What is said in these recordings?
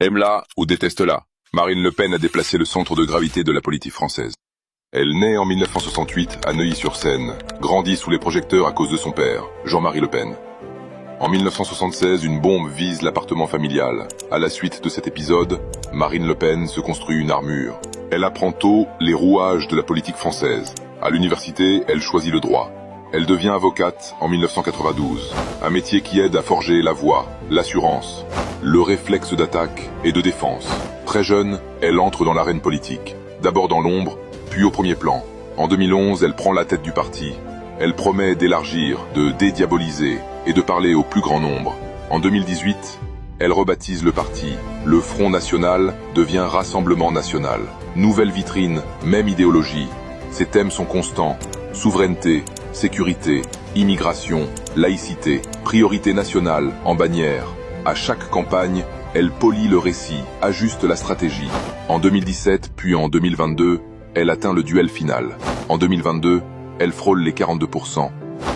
Aime-la ou déteste-la, Marine Le Pen a déplacé le centre de gravité de la politique française. Elle naît en 1968 à Neuilly-sur-Seine, grandit sous les projecteurs à cause de son père, Jean-Marie Le Pen. En 1976, une bombe vise l'appartement familial. À la suite de cet épisode, Marine Le Pen se construit une armure. Elle apprend tôt les rouages de la politique française. À l'université, elle choisit le droit. Elle devient avocate en 1992, un métier qui aide à forger la voix, l'assurance, le réflexe d'attaque et de défense. Très jeune, elle entre dans l'arène politique, d'abord dans l'ombre, puis au premier plan. En 2011, elle prend la tête du parti. Elle promet d'élargir, de dédiaboliser et de parler au plus grand nombre. En 2018, elle rebaptise le parti. Le Front National devient Rassemblement National. Nouvelle vitrine, même idéologie. Ses thèmes sont constants. Souveraineté, sécurité, immigration, laïcité, priorité nationale en bannière. À chaque campagne, elle polit le récit, ajuste la stratégie. En 2017, puis en 2022, elle atteint le duel final. En 2022, elle frôle les 42%.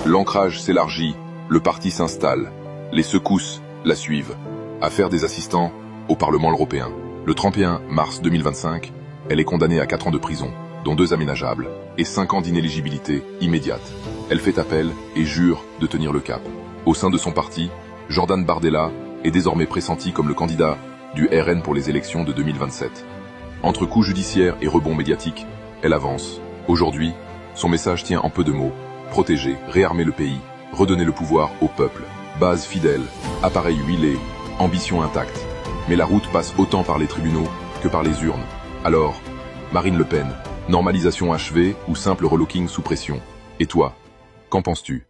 L'ancrage s'élargit, le parti s'installe. Les secousses la suivent. Affaire des assistants au Parlement européen. Le 31 mars 2025, elle est condamnée à 4 ans de prison, dont 2 aménageables, et 5 ans d'inéligibilité immédiate. Elle fait appel et jure de tenir le cap. Au sein de son parti, Jordan Bardella est désormais pressenti comme le candidat du RN pour les élections de 2027. Entre coups judiciaires et rebonds médiatiques, elle avance. Aujourd'hui, son message tient en peu de mots. Protéger, réarmer le pays, redonner le pouvoir au peuple. Base fidèle, appareil huilé, ambition intacte. Mais la route passe autant par les tribunaux que par les urnes. Alors, Marine Le Pen, normalisation achevée ou simple relooking sous pression? Et toi, qu'en penses-tu?